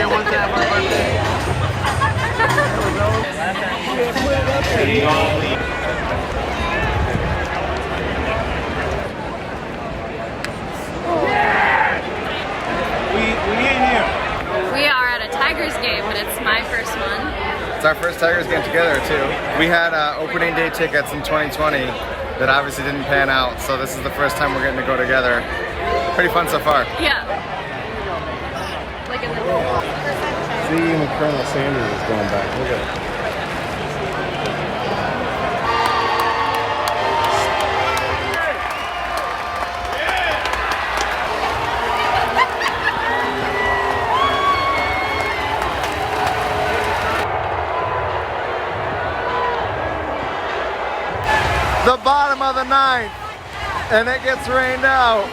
birthday one time for birthday. We ain't here. We are at a Tigers game, but it's my first one. It's our first Tigers game together too. We had opening day tickets in 2020 that obviously didn't pan out, so this is the first time we're getting to go together. Pretty fun so far. Yeah. Like in the See, Colonel Sanders is going back. Look at it. The bottom of the ninth, and it gets rained out.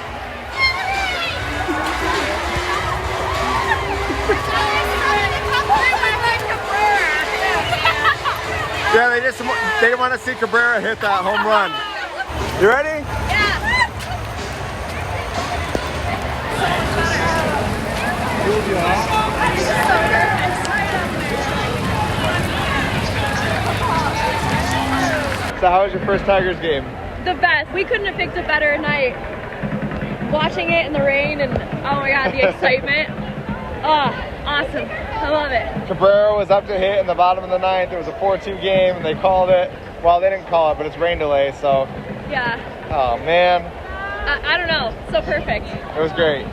Yeah, they want to see Cabrera hit that home run. You ready? So how was your first Tigers game? The best. We couldn't have picked a better night. Watching it in the rain and oh my god, the excitement. Oh, awesome. I love it. Cabrera was up to hit in the bottom of the ninth. It was a 4-2 game and they called it. Well, they didn't call it, but it's rain delay, so. Yeah. Oh man. I don't know. So perfect. It was great.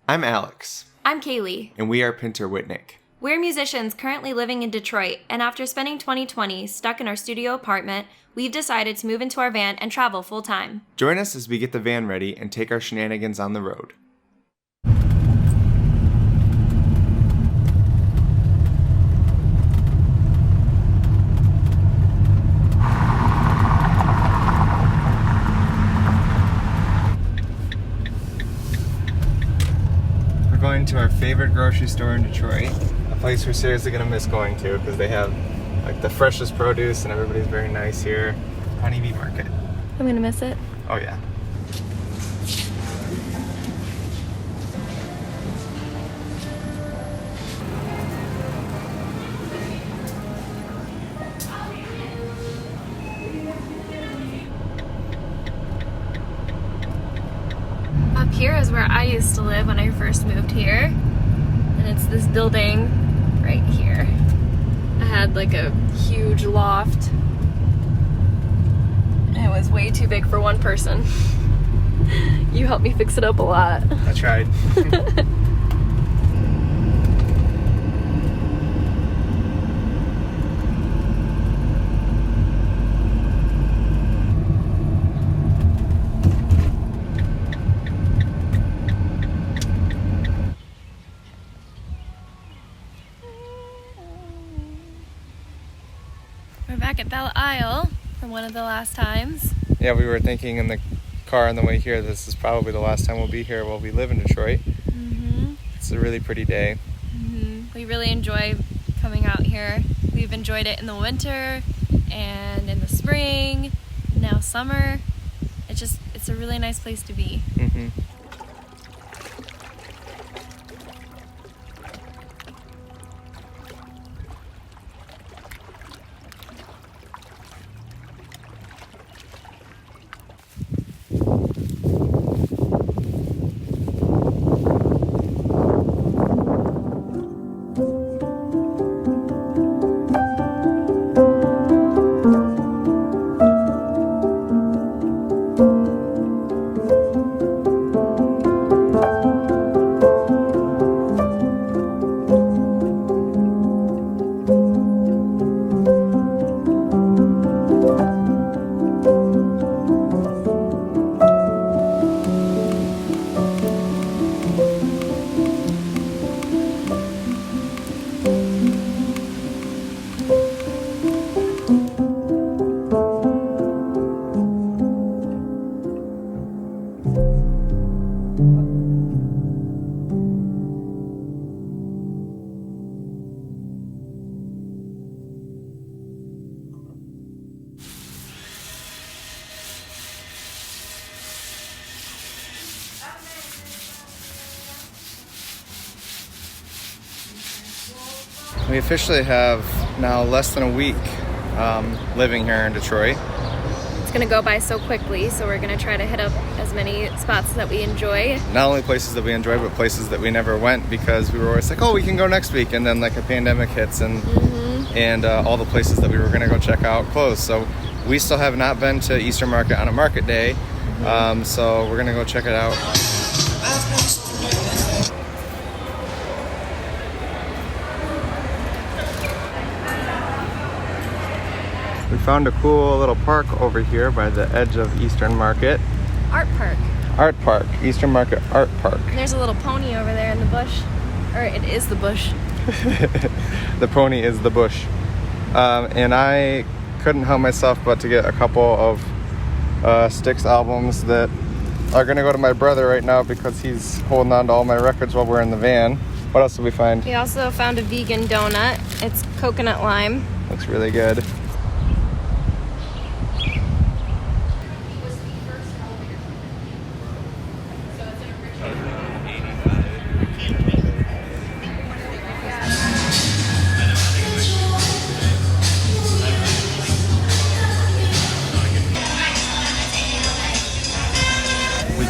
I'm Alex. I'm Kaylee. And we are Pinter Whitnick. We're musicians currently living in Detroit, and after spending 2020 stuck in our studio apartment, we've decided to move into our van and travel full-time. Join us as we get the van ready and take our shenanigans on the road. We're going to our favorite grocery store in Detroit. A place we're seriously gonna miss going to because they have like the freshest produce and everybody's very nice here. Honeybee Market. I'm gonna miss it. Oh yeah. Up here is where I used to live when I first moved here. And it's this building right here. I had like a huge loft. It was way too big for one person. You helped me fix it up a lot. I tried. We're back at Belle Isle from one of the last times. Yeah, we were thinking in the car on the way here, this is probably the last time we'll be here while we live in Detroit. Mm-hmm. It's a really pretty day. Mm-hmm. We really enjoy coming out here. We've enjoyed it in the winter and in the spring, now summer. It's a really nice place to be. Mm-hmm. We officially have now less than a week living here in Detroit. It's gonna go by so quickly, so we're gonna try to hit up as many spots that we enjoy. Not only places that we enjoy, but places that we never went because we were always like, oh, we can go next week, and then like a pandemic hits and all the places that we were gonna go check out closed. So we still have not been to Eastern Market on a market day, so we're gonna go check it out. We found a cool little park over here by the edge of Eastern Market. Art Park. Art Park, Eastern Market Art Park. And there's a little pony over there in the bush. Or it is the bush. The pony is the bush. And I couldn't help myself but to get a couple of Styx albums that are gonna go to my brother right now because he's holding on to all my records while we're in the van. What else did we find? We also found a vegan donut. It's coconut lime. Looks really good.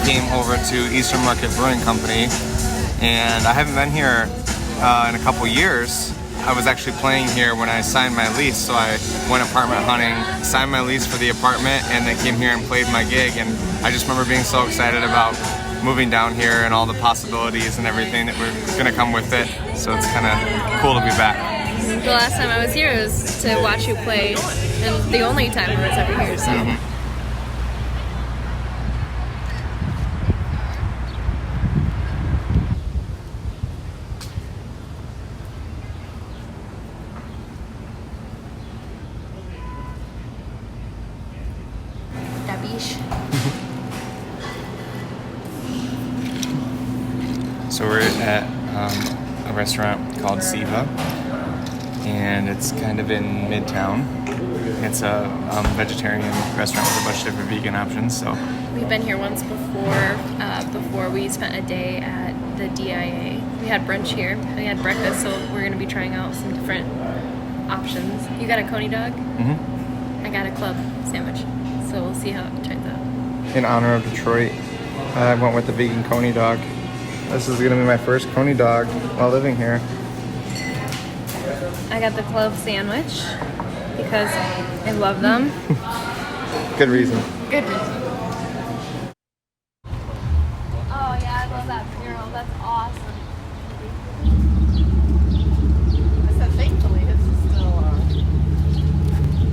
Came over to Eastern Market Brewing Company, and I haven't been here in a couple years. I was actually playing here when I signed my lease, so I went apartment hunting, signed my lease for the apartment, and then came here and played my gig. And I just remember being so excited about moving down here and all the possibilities and everything that were gonna come with it. So it's kind of cool to be back. The last time I was here was to watch you play, and the only time I was ever here. So. So we're at a restaurant called Seva, and it's kind of in Midtown. It's a vegetarian restaurant with a bunch of different vegan options. So we've been here once before we spent a day at the DIA. We had brunch here. We had breakfast, so we're going to be trying out some different options. You got a coney dog? I got a club sandwich, so we'll see how it turns out. In honor of Detroit, I went with the vegan coney dog. This is gonna be my first coney dog while living here. I got the club sandwich because I love them. Good reason. Good reason. Oh yeah, I love that mural. That's awesome. I said thankfully it's still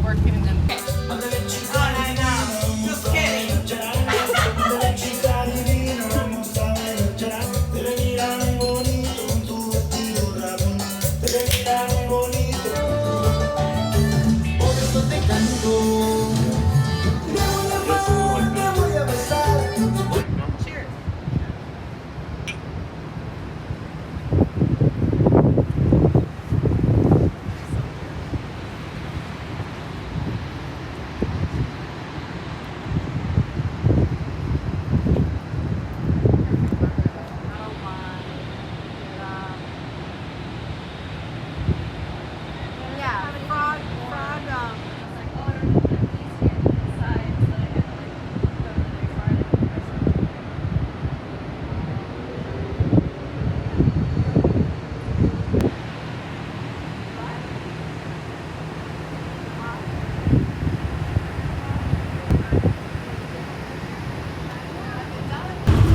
working and just kidding.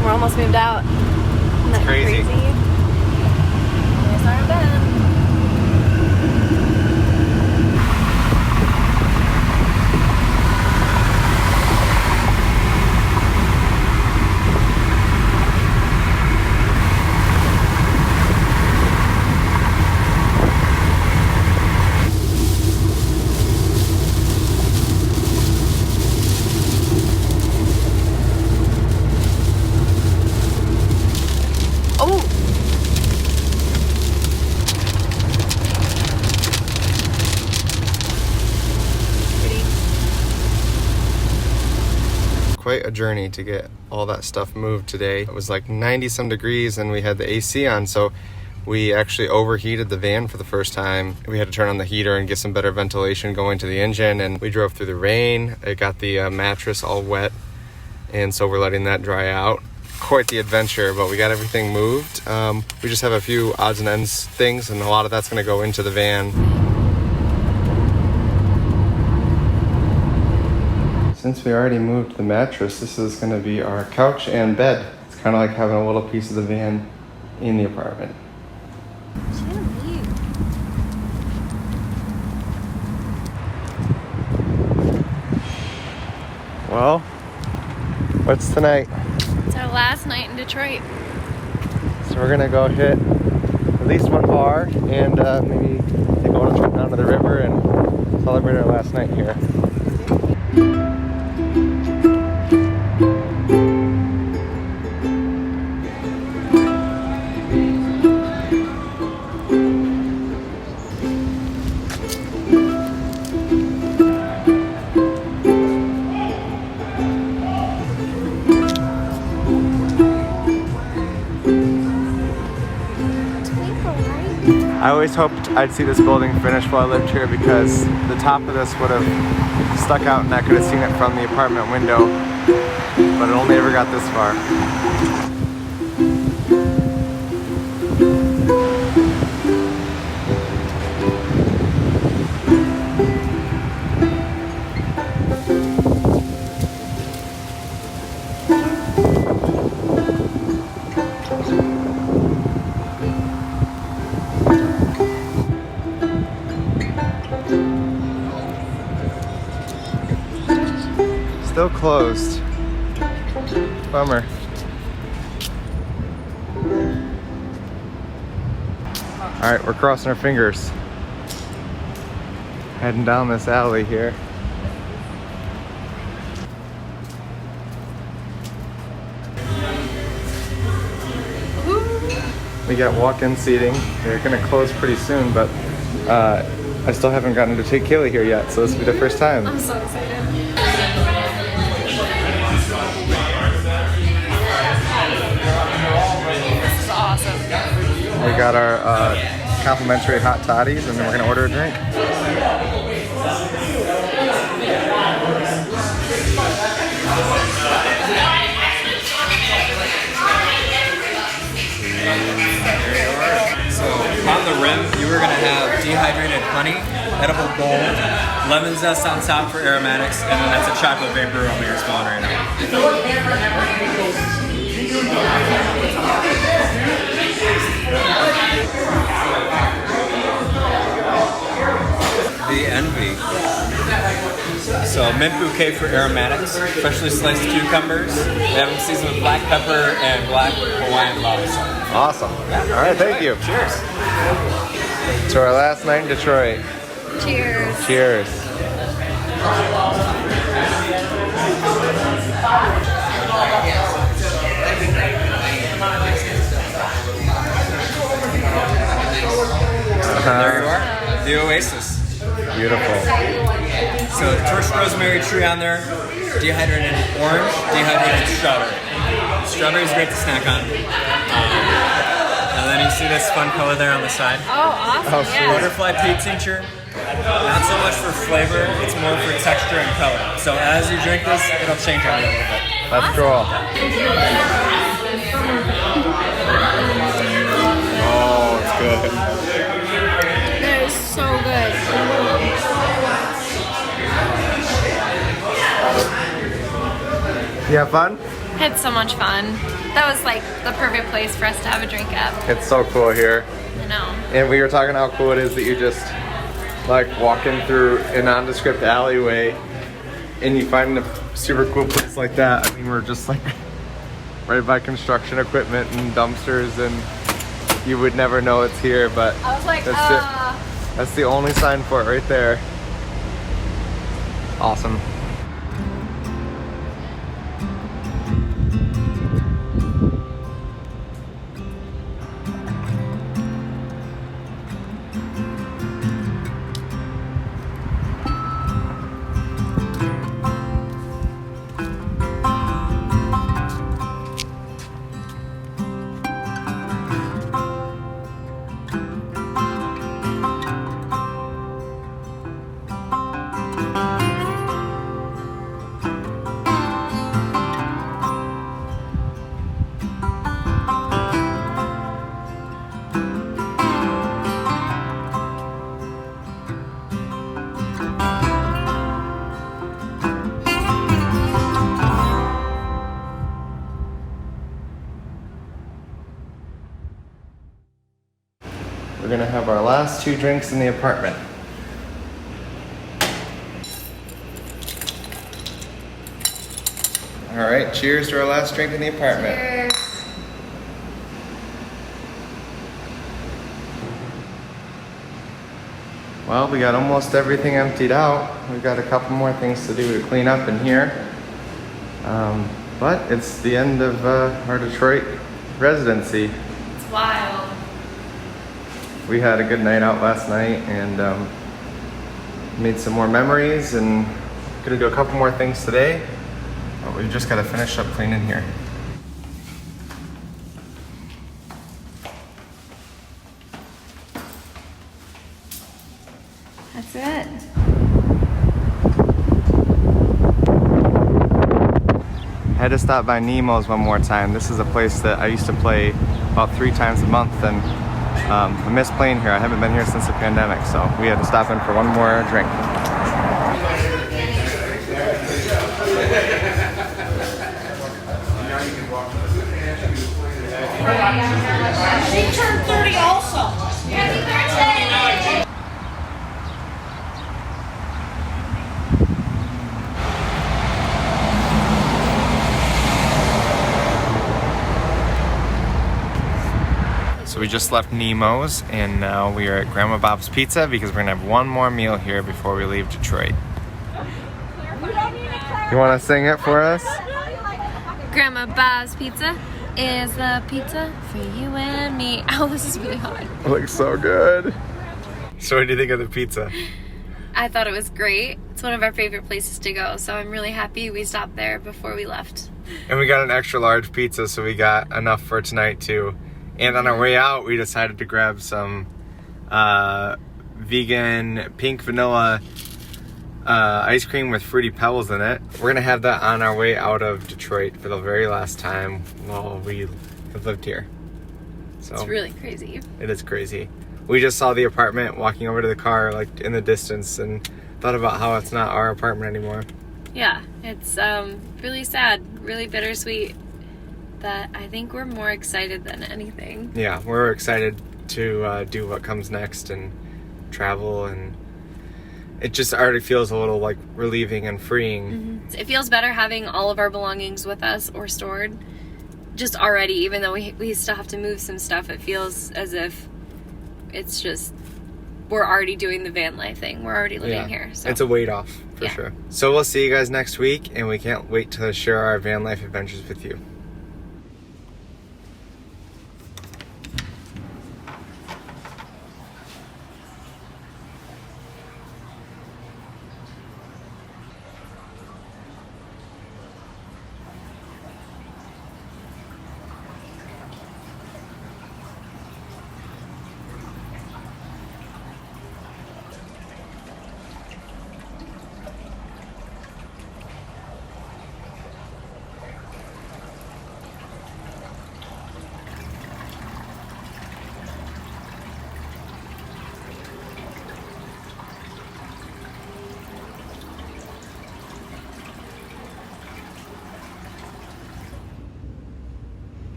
We're almost moved out. Isn't that Crazy. There's our bed. Quite a journey to get all that stuff moved today. It was like 90 some degrees and we had the AC on, so we actually overheated the van for the first time. We had to turn on the heater and get some better ventilation going to the engine, and we drove through the rain. It got the mattress all wet, and so we're letting that dry out. Quite the adventure, but we got everything moved. We just have a few odds and ends things, and a lot of that's going to go into the van. Since we already moved the mattress, this is going to be our couch and bed. It's kind of like having a little piece of the van in the apartment. Well, what's tonight? It's our last night in Detroit. So we're gonna go hit at least one bar and maybe take a little trip down to the river and celebrate our last night here. I always hoped I'd see this building finished while I lived here, because the top of this would have stuck out and I could have seen it from the apartment window, but it only ever got this far. Still closed. Bummer. Alright, we're crossing our fingers. Heading down this alley here. We got walk-in seating. They're gonna close pretty soon, but I still haven't gotten to take Kaylee here yet, so this will be the first time. I'm so excited. This is awesome. We got our complimentary hot toddies, and then we're gonna order a drink. So on the rim, you were gonna have dehydrated honey, edible gold, lemon zest on top for aromatics, and then that's a chocolate vapor aroma you're smelling right now. The Envy. So mint bouquet for aromatics, freshly sliced cucumbers. They have them seasoned with black pepper and black Hawaiian lava sauce. Awesome. All right, thank you. Cheers. To our last night in Detroit. Cheers. Cheers. There you are, the Oasis. Beautiful. So torched rosemary tree on there, dehydrated orange, dehydrated strawberry. Strawberry is great to snack on. And then you see this fun color there on the side. Oh, awesome. Oh, Yeah. Butterfly pea tincture. Not so much for flavor, it's more for texture and color. So as you drink this, it'll change on you a little bit. That's cool. Oh, it's good. That is so good. You have fun? Had so much fun. That was like the perfect place for us to have a drink at. It's so cool here. You know. And we were talking how cool it is that you just like walking through a nondescript alleyway and you find a super cool place like that. I mean, we're just like right by construction equipment and dumpsters, and you would never know it's here, but I was like, that's the only sign for it right there. Awesome. we're gonna have our last 2 drinks in the apartment. All right, cheers to our last drink in the apartment. Cheers. Well, we got almost everything emptied out. We've got a couple more things to do to clean up in here. But it's the end of our Detroit residency. It's wild. We had a good night out last night and made some more memories, and gonna do a couple more things today. But we've just gotta finish up cleaning here. That's it. Had to stop by Nemo's one more time. This is a place that I used to play about 3 times a month, and I miss playing here. I haven't been here since the pandemic, so we had to stop in for one more drink. She turned 30 also. Happy birthday! So we just left Nemo's, and now we are at Grandma Bob's Pizza because we're gonna have one more meal here before we leave Detroit. You wanna sing it for us? Grandma Bob's Pizza is the pizza for you and me. Oh, this is really hard. It looks so good. So what do you think of the pizza? I thought it was great. It's one of our favorite places to go, so I'm really happy we stopped there before we left. And we got an extra large pizza, so we got enough for tonight too. And on our way out, we decided to grab some vegan pink vanilla ice cream with Fruity Pebbles in it. We're gonna have that on our way out of Detroit for the very last time while we have lived here. So It's really crazy. it is crazy. We just saw the apartment, walking over to the car like in the distance, and thought about how it's not our apartment anymore. Yeah, it's really sad, really bittersweet. That I think we're more excited than anything. Yeah, we're excited to do what comes next and travel, and it just already feels a little like relieving and freeing. Mm-hmm. It feels better having all of our belongings with us or stored just already, even though we still have to move some stuff. It feels as if it's just, we're already doing the van life thing. We're already living here. So It's a weight off for Yeah. sure. So we'll see you guys next week, and we can't wait to share our van life adventures with you.